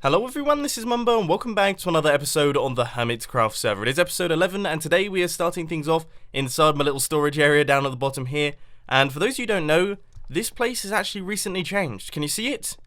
Hello everyone, this is Mumbo and welcome back to another episode on the Hermitcraft server. It is episode 11 and today we are starting things off inside my little storage area down at the bottom here. And for those of you who don't know, this place has actually recently changed. Can you see it?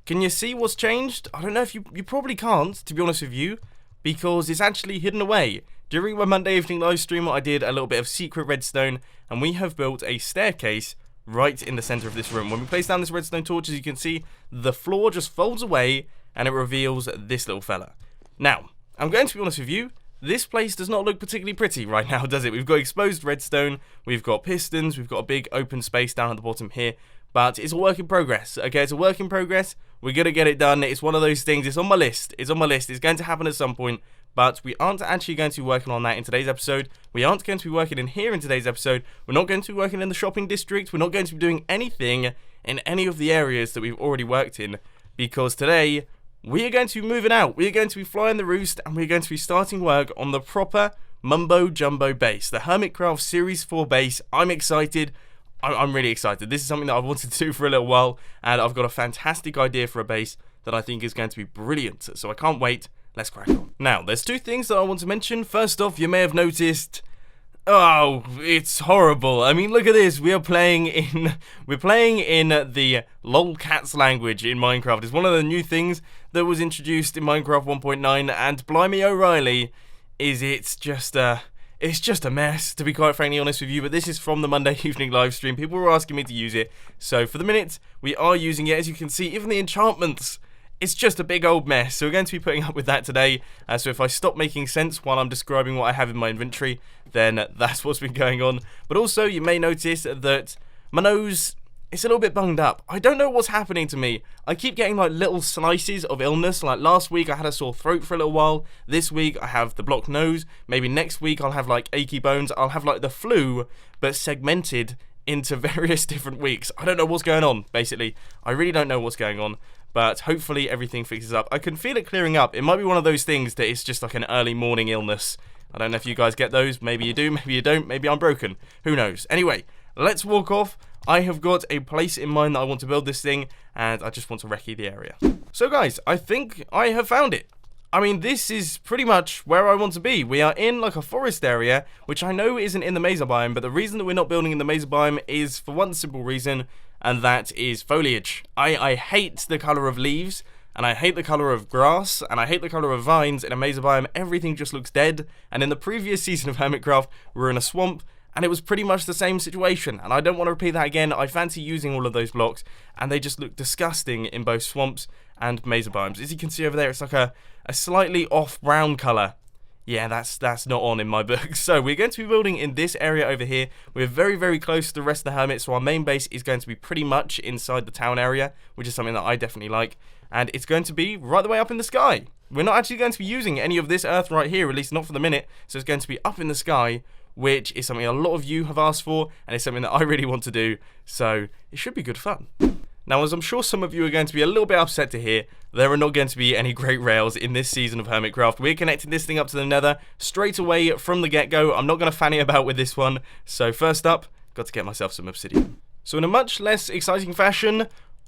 Can you see what's changed? I don't know if you probably can't, to be honest with you, because it's actually hidden away. During my Monday evening live stream I did a little bit of secret redstone and we have built a staircase right in the center of this room. When we place down this redstone torch, as you can see, the floor just folds away and it reveals this little fella. Now, I'm going to be honest with you, this place does not look particularly pretty right now, does it? We've got exposed redstone, we've got pistons, we've got a big open space down at the bottom here, but it's a work in progress, okay? It's a work in progress, we're going to get it done, it's one of those things, it's on my list, it's going to happen at some point, but we aren't actually going to be working on that in today's episode. We aren't going to be working in here in today's episode, we're not going to be working in the shopping district, we're not going to be doing anything in any of the areas that we've already worked in, because today we are going to be moving out, we are going to be flying the roost, and we're going to be starting work on the proper Mumbo Jumbo base, the Hermitcraft Series 4 base. I'm excited, I'm really excited. This is something that I've wanted to do for a little while, and I've got a fantastic idea for a base that I think is going to be brilliant, so I can't wait. Let's crack on. Now, there's two things that I want to mention. First off, you may have noticed, oh, it's horrible. I mean, look at this. We're playing in the lolcats language in Minecraft. It's one of the new things that was introduced in Minecraft 1.9, and blimey O'Reilly, it's just a mess, to be quite frankly honest with you. But this is from the Monday evening live stream. People were asking me to use it, so for the minute we are using it. As you can see, even the enchantments, it's just a big old mess, so we're going to be putting up with that today. So if I stop making sense while I'm describing what I have in my inventory, then that's what's been going on. But also, you may notice that my nose, it's a little bit bunged up. I don't know what's happening to me. I keep getting like little slices of illness. Like last week I had a sore throat for a little while. This week I have the blocked nose. Maybe next week I'll have like achy bones. I'll have like the flu, but segmented into various different weeks. I don't know what's going on, basically. I really don't know what's going on. But hopefully everything fixes up. I can feel it clearing up. It might be one of those things that it's just like an early morning illness. I don't know if you guys get those. Maybe you do, maybe you don't. Maybe I'm broken. Who knows? Anyway, let's walk off. I have got a place in mind that I want to build this thing, and I just want to recce the area. So guys, I think I have found it. I mean, this is pretty much where I want to be. We are in like a forest area, which I know isn't in the Mesa biome, but the reason that we're not building in the Mesa biome is for one simple reason, and that is foliage. I hate the color of leaves, and I hate the color of grass, and I hate the color of vines in a Mesa biome. Everything just looks dead, and in the previous season of Hermitcraft, we were in a swamp, and it was pretty much the same situation, and I don't want to repeat that again. I fancy using all of those blocks, and they just look disgusting in both swamps and Mesa biomes. As you can see over there, it's like a slightly off brown color. Yeah, that's not on in my book. So we're going to be building in this area over here. We're very, very close to the rest of the hermits, so our main base is going to be pretty much inside the town area, which is something that I definitely like, and it's going to be right the way up in the sky. We're not actually going to be using any of this earth right here, at least not for the minute, so it's going to be up in the sky, which is something a lot of you have asked for, and it's something that I really want to do, so it should be good fun. Now, as I'm sure some of you are going to be a little bit upset to hear, there are not going to be any great rails in this season of Hermitcraft. We're connecting this thing up to the nether straight away from the get-go. I'm not going to fanny about with this one, so first up, got to get myself some obsidian. So in a much less exciting fashion,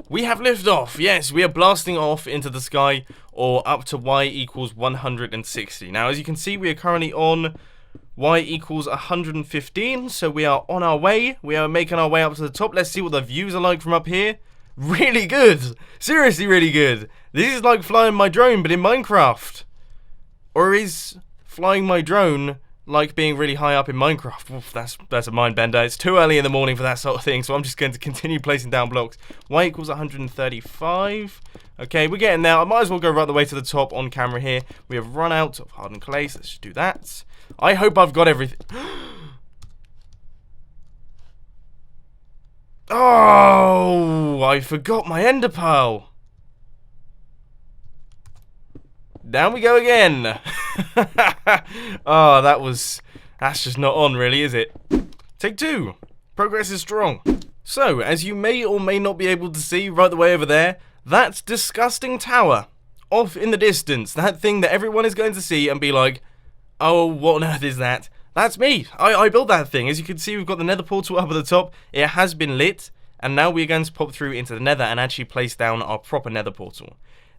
we have liftoff. Yes, we are blasting off into the sky, or up to y equals 160. Now, as you can see, we are currently on y equals 115, so we are on our way. We are making our way up to the top. Let's see what the views are like from up here. Really good. Seriously, really good. This is like flying my drone, but in Minecraft. Or is flying my drone like being really high up in Minecraft? Oof, that's a mind bender. It's too early in the morning for that sort of thing, so I'm just going to continue placing down blocks. Y equals 135. Okay, we're getting there. I might as well go right the way to the top on camera here. We have run out of hardened clay, so let's just do that. I hope I've got everything. Oh, I forgot my ender pearl. Down we go again. Oh, that's just not on really, is it? Take two. Progress is strong. So, as you may or may not be able to see right the way over there, that disgusting tower off in the distance, that thing that everyone is going to see and be like, oh, what on earth is that? That's me. I built that thing. As you can see, we've got the nether portal up at the top. It has been lit, and now we're going to pop through into the nether and actually place down our proper nether portal.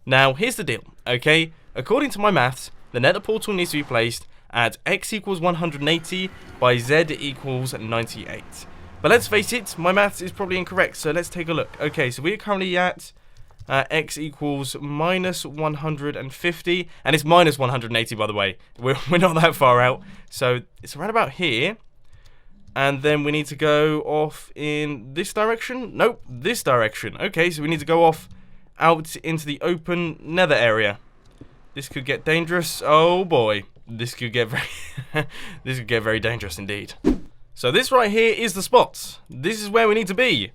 Now, here's the deal, okay? According to my maths, the nether portal needs to be placed at x equals 180 by z equals 98. But let's face it, my maths is probably incorrect, so let's take a look. Okay, so we're currently at x equals minus 150, and it's minus 180, by the way. We're not that far out, so it's around about here. And then we need to go off in this direction? Nope, this direction. Okay, so we need to go off out into the open nether area. This could get dangerous. Oh boy, this could get very this could get very dangerous indeed. So this right here is the spot. This is where we need to be.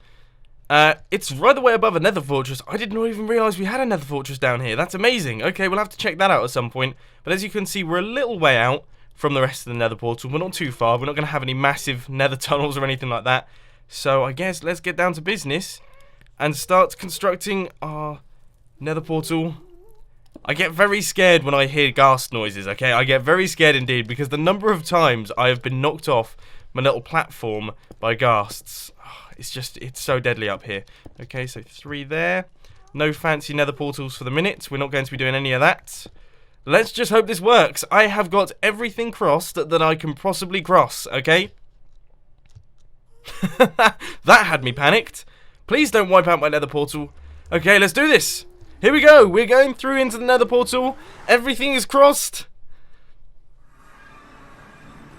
It's right the way above a nether fortress. I did not even realize we had a nether fortress down here. That's amazing. Okay, we'll have to check that out at some point. But as you can see, we're a little way out from the rest of the nether portal. We're not too far. We're not going to have any massive nether tunnels or anything like that. So I guess let's get down to business and start constructing our nether portal. I get very scared when I hear ghast noises, okay? I get very scared indeed, because the number of times I have been knocked off my little platform by ghasts. It's so deadly up here. Okay, so 3 there. No fancy nether portals for the minute. We're not going to be doing any of that. Let's just hope this works. I have got everything crossed that I can possibly cross, okay? That had me panicked. Please don't wipe out my nether portal. Okay, let's do this. Here we go. We're going through into the nether portal. Everything is crossed.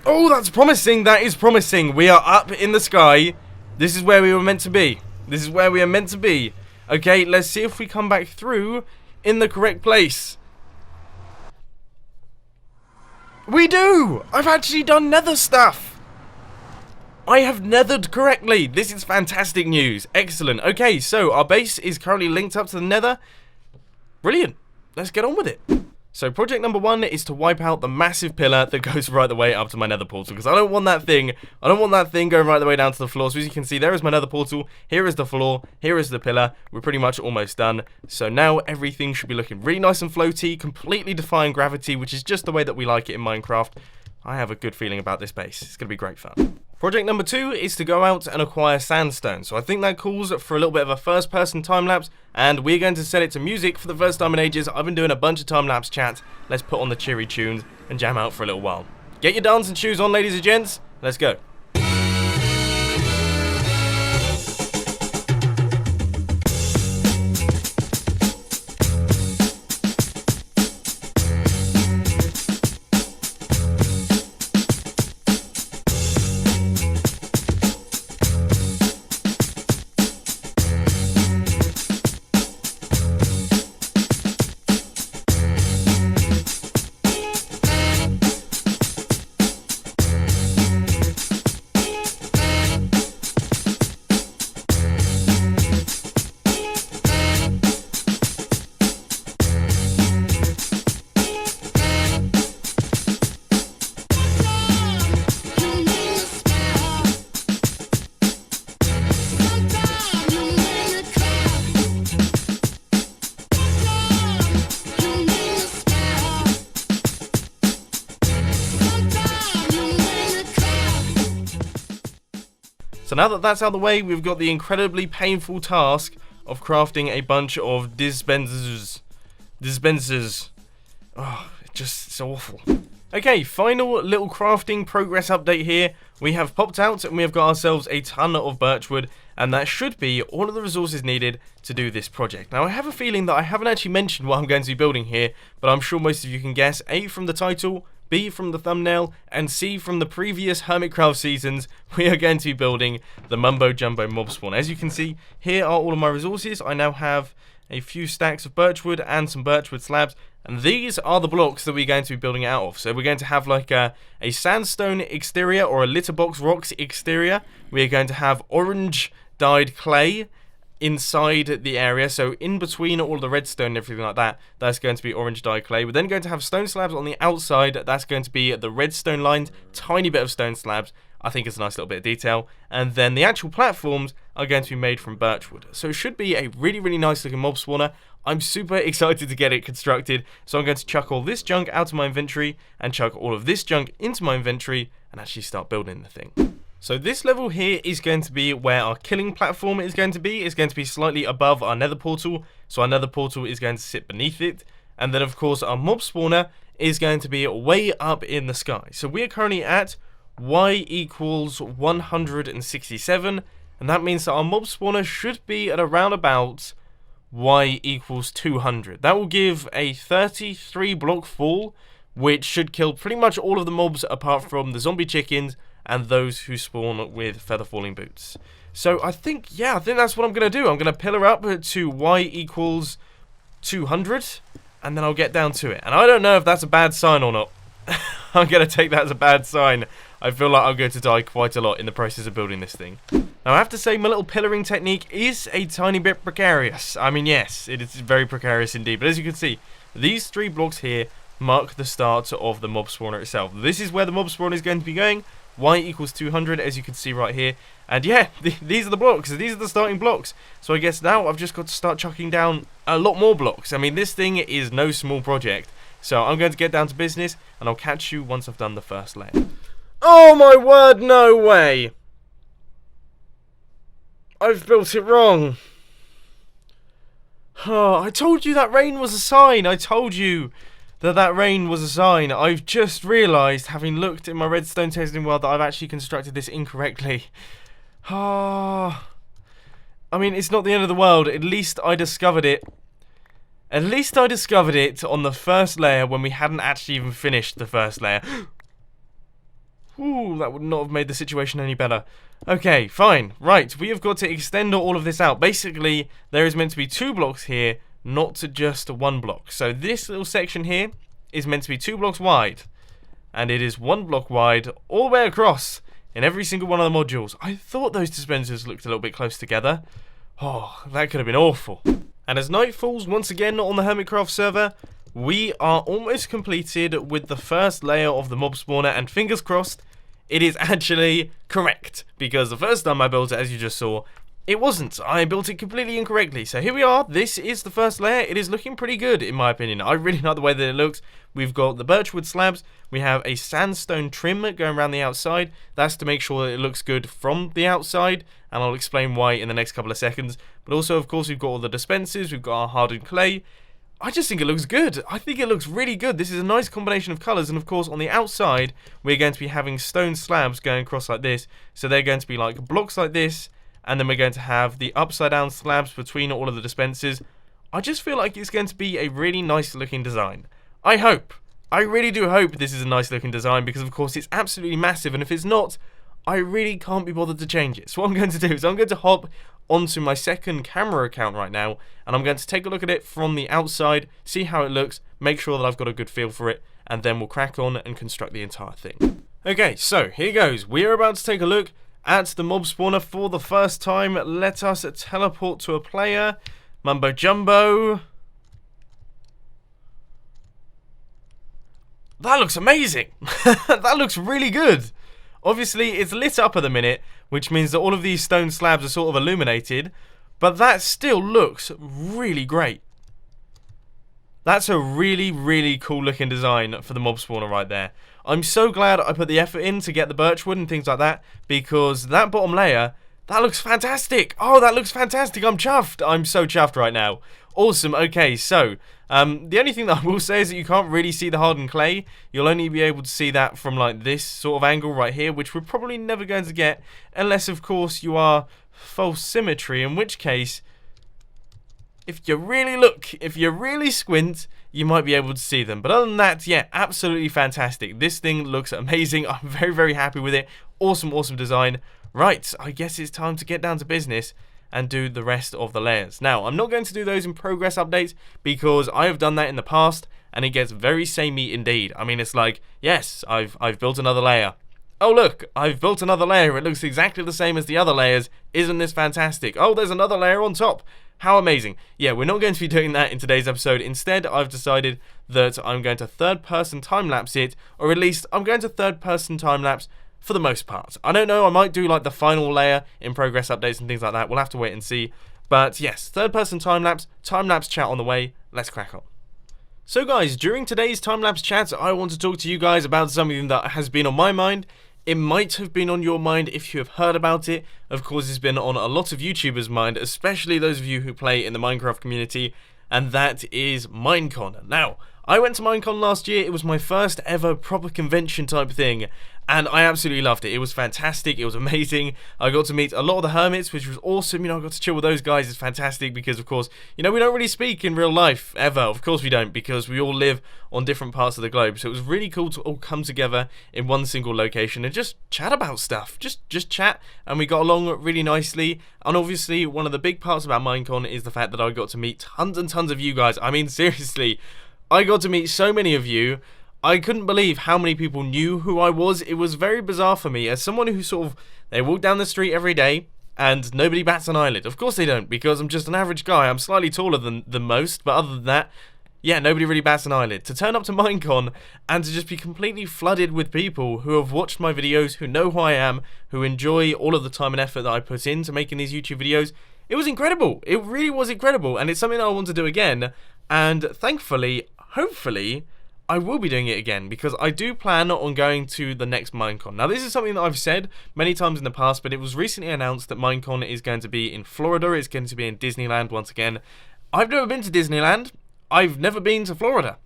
Oh, that's promising. That is promising. We are up in the sky. This is where we were meant to be. This is where we are meant to be. Okay, let's see if we come back through in the correct place. We do! I've actually done nether stuff! I have nethered correctly. This is fantastic news. Excellent. Okay, so our base is currently linked up to the nether. Brilliant. Let's get on with it. So project number 1 is to wipe out the massive pillar that goes right the way up to my nether portal, because I don't want that thing going right the way down to the floor. So as you can see, there is my nether portal, here is the floor, here is the pillar. We're pretty much almost done. So now everything should be looking really nice and floaty, completely defying gravity, which is just the way that we like it in Minecraft. I have a good feeling about this base. It's going to be great fun. Project number 2 is to go out and acquire sandstone. So I think that calls for a little bit of a first-person time-lapse, and we're going to set it to music for the first time in ages. I've been doing a bunch of time-lapse chats. Let's put on the cheery tunes and jam out for a little while. Get your dancing shoes on, ladies and gents. Let's go. So now that that's out of the way, we've got the incredibly painful task of crafting a bunch of dispensers. Oh, it's just so awful. Okay, final little crafting progress update here. We have popped out and we have got ourselves a ton of birchwood, and that should be all of the resources needed to do this project. Now I have a feeling that I haven't actually mentioned what I'm going to be building here, but I'm sure most of you can guess. A from the title, B from the thumbnail, and C from the previous Hermitcraft seasons. We are going to be building the Mumbo Mob Spawner. As you can see, here are all of my resources. I now have a few stacks of birchwood and some birchwood slabs, and these are the blocks that we're going to be building it out of. So we're going to have like a sandstone exterior, or a litterbox rocks exterior. We're going to have orange dyed clay inside the area, so in between all the redstone and everything like that, that's going to be orange dyed clay. We're then going to have stone slabs on the outside. That's going to be the redstone lines, tiny bit of stone slabs. I think it's a nice little bit of detail. And then the actual platforms are going to be made from birchwood. So it should be a really, really nice looking mob spawner. I'm super excited to get it constructed. So I'm going to chuck all this junk out of my inventory and chuck all of this junk into my inventory and actually start building the thing. So this level here is going to be where our killing platform is going to be. It's going to be slightly above our nether portal, so our nether portal is going to sit beneath it. And then of course our mob spawner is going to be way up in the sky. So we are currently at y equals 167, and that means that our mob spawner should be at around about y equals 200. That will give a 33 block fall, which should kill pretty much all of the mobs apart from the zombie chickens and those who spawn with feather falling boots. So I think that's what I'm going to do. I'm going to pillar up to y equals 200, and then I'll get down to it. And I don't know if that's a bad sign or not. I'm going to take that as a bad sign. I feel like I'm going to die quite a lot in the process of building this thing. Now I have to say my little pillaring technique is a tiny bit precarious. I mean, yes, it is very precarious indeed. But as you can see, these 3 blocks here mark the start of the mob spawner itself. This is where the mob spawner is going to be going. Y equals 200, as you can see right here. And yeah, these are the blocks. These are the starting blocks. So I guess now I've just got to start chucking down a lot more blocks. I mean, this thing is no small project. So I'm going to get down to business, and I'll catch you once I've done the first layer. Oh my word, no way! I've built it wrong. Oh, I told you that rain was a sign. I told you that rain was a sign. I've just realised, having looked in my redstone testing world, that I've actually constructed this incorrectly. Ah, I mean, it's not the end of the world. At least I discovered it. At least I discovered it on the first layer when we hadn't actually even finished the first layer. Ooh, that would not have made the situation any better. Okay, fine. Right, we have got to extend all of this out. Basically, there is meant to be 2 blocks here, not just 1 block. So this little section here is meant to be 2 blocks wide. And it is 1 block wide all the way across in every single one of the modules. I thought those dispensers looked a little bit close together. Oh, that could have been awful. And as night falls once again on the Hermitcraft server, we are almost completed with the first layer of the mob spawner, and fingers crossed, it is actually correct. Because the first time I built it, as you just saw, it wasn't. I built it completely incorrectly. So here we are. This is the first layer. It is looking pretty good, in my opinion. I really like the way that it looks. We've got the birchwood slabs. We have a sandstone trim going around the outside. That's to make sure that it looks good from the outside, and I'll explain why in the next couple of seconds. But also, of course, we've got all the dispensers. We've got our hardened clay. I just think it looks good. I think it looks really good. This is a nice combination of colours, and of course on the outside we're going to be having stone slabs going across like this. So they're going to be like blocks like this, and then we're going to have the upside down slabs between all of the dispensers. I just feel like it's going to be a really nice looking design. I really do hope this is a nice looking design, because of course it's absolutely massive, and if it's not, I really can't be bothered to change it. So what I'm going to do is I'm going to hop onto my second camera account right now, and I'm going to take a look at it from the outside, see how it looks, make sure that I've got a good feel for it, and then we'll crack on and construct the entire thing. Okay, so here goes. We are about to take a look at the mob spawner for the first time. Let us teleport to a player. Mumbo Jumbo. That looks amazing. That looks really good. Obviously, it's lit up at the minute, which means that all of these stone slabs are sort of illuminated, but that still looks really great. That's a really, really cool looking design for the mob spawner right there. I'm so glad I put the effort in to get the birchwood and things like that, because that bottom layer, that looks fantastic. Oh, that looks fantastic. I'm chuffed. I'm so chuffed right now. Awesome. Okay, so the only thing that I will say is that you can't really see the hardened clay. You'll only be able to see that from like this sort of angle right here, which we're probably never going to get unless, of course, you are false symmetry, in which case, if you really look, if you really squint, you might be able to see them. But other than that, yeah, absolutely fantastic. This thing looks amazing. I'm very, very happy with it. Awesome, awesome design. Right, I guess it's time to get down to business and do the rest of the layers. Now, I'm not going to do those in progress updates, because I have done that in the past, and it gets very samey indeed. I mean, it's like, yes, I've built another layer. Oh look, I've built another layer. It looks exactly the same as the other layers. Isn't this fantastic? Oh, there's another layer on top. How amazing. Yeah, we're not going to be doing that in today's episode. Instead, I've decided that I'm going to third-person time-lapse it, or at least I'm going to third-person time-lapse for the most part. I don't know, I might do like the final layer in progress updates and things like that. We'll have to wait and see. But yes, third-person time-lapse chat on the way. Let's crack on. So guys, during today's time-lapse chat, I want to talk to you guys about something that has been on my mind It might have been on your mind if you have heard about it. Of course, it's been on a lot of YouTubers' mind, especially those of you who play in the Minecraft community, and that is Minecon. Now, I went to Minecon last year. It was my first ever proper convention type thing, and I absolutely loved it. It was fantastic. It was amazing. I got to meet a lot of the hermits, which was awesome. You know, I got to chill with those guys. It's fantastic because, of course, you know, we don't really speak in real life ever. Of course we don't, because we all live on different parts of the globe. So it was really cool to all come together in one single location and just chat about stuff. Just chat, and we got along really nicely. And obviously, one of the big parts about Minecon is the fact that I got to meet tons and tons of you guys. I mean, seriously, I got to meet so many of you. I couldn't believe how many people knew who I was. It was very bizarre for me as someone who sort of, they walk down the street every day and nobody bats an eyelid. Of course they don't, because I'm just an average guy. I'm slightly taller than most, but other than that, yeah, nobody really bats an eyelid. To turn up to Minecon and to just be completely flooded with people who have watched my videos, who know who I am, who enjoy all of the time and effort that I put into making these YouTube videos, it was incredible. It really was incredible, and it's something that I want to do again. And thankfully, hopefully, I will be doing it again, because I do plan on going to the next Minecon. Now, this is something that I've said many times in the past, but it was recently announced that Minecon is going to be in Florida. It's going to be in Disneyland once again. I've never been to Disneyland. I've never been to Florida.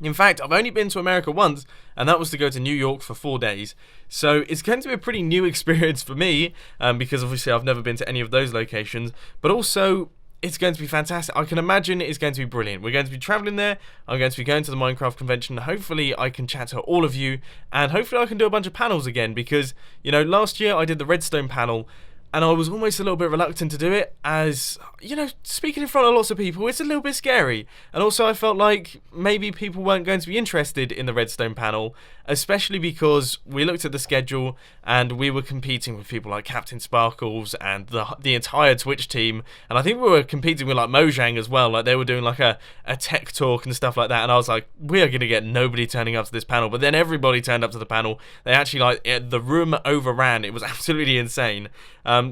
In fact, I've only been to America once, and that was to go to New York for 4 days. So it's going to be a pretty new experience for me, because obviously I've never been to any of those locations, but also it's going to be fantastic. I can imagine it's going to be brilliant. We're going to be traveling there. I'm going to be going to the Minecraft convention. Hopefully I can chat to all of you, and hopefully I can do a bunch of panels again, because, you know, last year I did the Redstone panel, and I was almost a little bit reluctant to do it, as, you know, speaking in front of lots of people, it's a little bit scary. And also I felt like maybe people weren't going to be interested in the Redstone panel, especially because we looked at the schedule and we were competing with people like Captain Sparkles and the entire Twitch team. And I think we were competing with like Mojang as well. Like they were doing like a tech talk and stuff like that. And I was like, we are going to get nobody turning up to this panel. But then everybody turned up to the panel. They actually, like, the room overran. It was absolutely insane.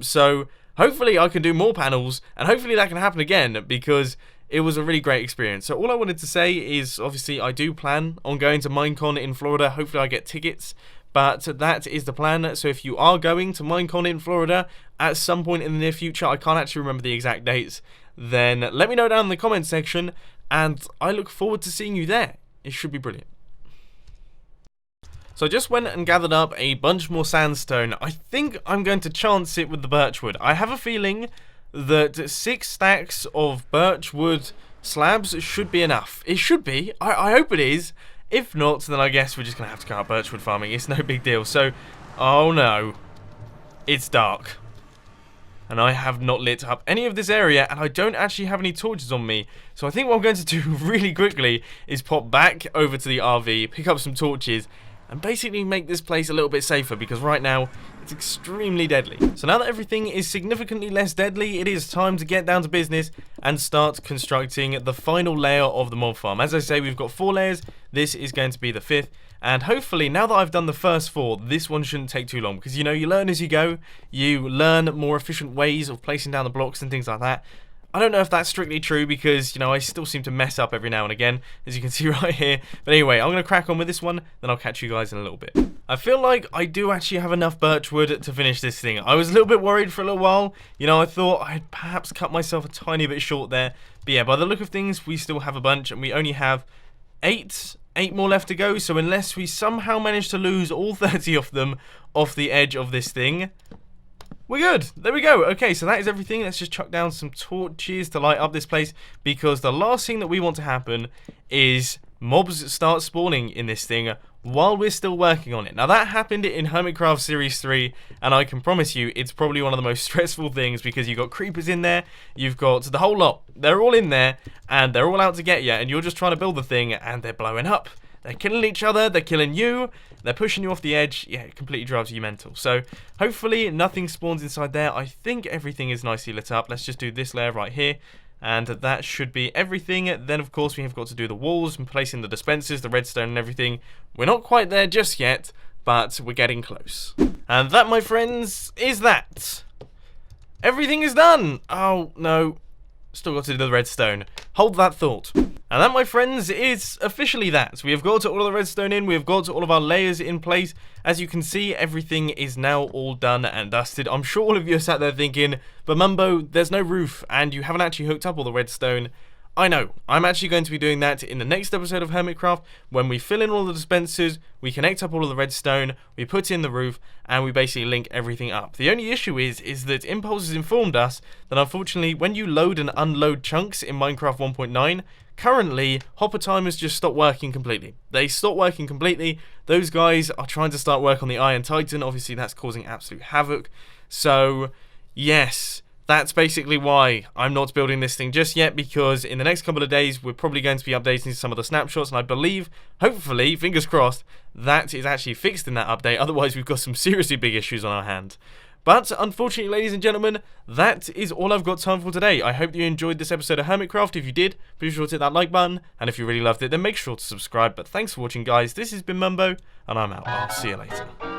So hopefully I can do more panels, and hopefully that can happen again, because it was a really great experience. So all I wanted to say is, obviously I do plan on going to Minecon in Florida. Hopefully I get tickets, but that is the plan. So if you are going to Minecon in Florida at some point in the near future, I can't actually remember the exact dates, then let me know down in the comment section, and I look forward to seeing you there. It should be brilliant. So I just went and gathered up a bunch more sandstone. I think I'm going to chance it with the birchwood. I have a feeling that 6 stacks of birchwood slabs should be enough. It should be. I hope it is. If not, then I guess we're just going to have to go out birchwood farming. It's no big deal. So, oh no. It's dark. And I have not lit up any of this area, and I don't actually have any torches on me. So I think what I'm going to do really quickly is pop back over to the RV, pick up some torches, and basically make this place a little bit safer, because right now it's extremely deadly. So now that everything is significantly less deadly, it is time to get down to business and start constructing the final layer of the mob farm. As I say, we've got 4 layers. This is going to be the 5th. And hopefully, now that I've done the first 4, this one shouldn't take too long, because, you know, you learn as you go. You learn more efficient ways of placing down the blocks and things like that. I don't know if that's strictly true, because, you know, I still seem to mess up every now and again, as you can see right here. But anyway, I'm going to crack on with this one, then I'll catch you guys in a little bit. I feel like I do actually have enough birchwood to finish this thing. I was a little bit worried for a little while. You know, I thought I'd perhaps cut myself a tiny bit short there. But yeah, by the look of things, we still have a bunch, and we only have 8 more left to go. So unless we somehow manage to lose all 30 of them off the edge of this thing, we're good. There we go. Okay, so that is everything. Let's just chuck down some torches to light up this place, because the last thing that we want to happen is mobs start spawning in this thing while we're still working on it. Now, that happened in Hermitcraft Series 3, and I can promise you it's probably one of the most stressful things, because you've got creepers in there, you've got the whole lot. They're all in there, and they're all out to get you, and you're just trying to build the thing, and they're blowing up. They're killing each other, they're killing you, they're pushing you off the edge. Yeah, it completely drives you mental. So, hopefully nothing spawns inside there. I think everything is nicely lit up. Let's just do this layer right here, and that should be everything. Then, of course, we have got to do the walls and placing the dispensers, the redstone and everything. We're not quite there just yet, but we're getting close. And that, my friends, is that. Everything is done! Oh, no. Still got to do the redstone. Hold that thought. And that, my friends, is officially that. We have got all of the redstone in, we have got all of our layers in place. As you can see, everything is now all done and dusted. I'm sure all of you are sat there thinking, but Mumbo, there's no roof, and you haven't actually hooked up all the redstone. I know, I'm actually going to be doing that in the next episode of Hermitcraft, when we fill in all the dispensers, we connect up all of the redstone, we put in the roof, and we basically link everything up. The only issue is that Impulse has informed us that unfortunately, when you load and unload chunks in Minecraft 1.9, currently, hopper timers just stop working completely. They stop working completely. Those guys are trying to start work on the Iron Titan. Obviously, that's causing absolute havoc. So, yes, that's basically why I'm not building this thing just yet, because in the next couple of days, we're probably going to be updating some of the snapshots, and I believe, hopefully, fingers crossed, that is actually fixed in that update. Otherwise, we've got some seriously big issues on our hand. But, unfortunately, ladies and gentlemen, that is all I've got time for today. I hope you enjoyed this episode of Hermitcraft. If you did, be sure to hit that like button. And if you really loved it, then make sure to subscribe. But thanks for watching, guys. This has been Mumbo, and I'm out. I'll see you later.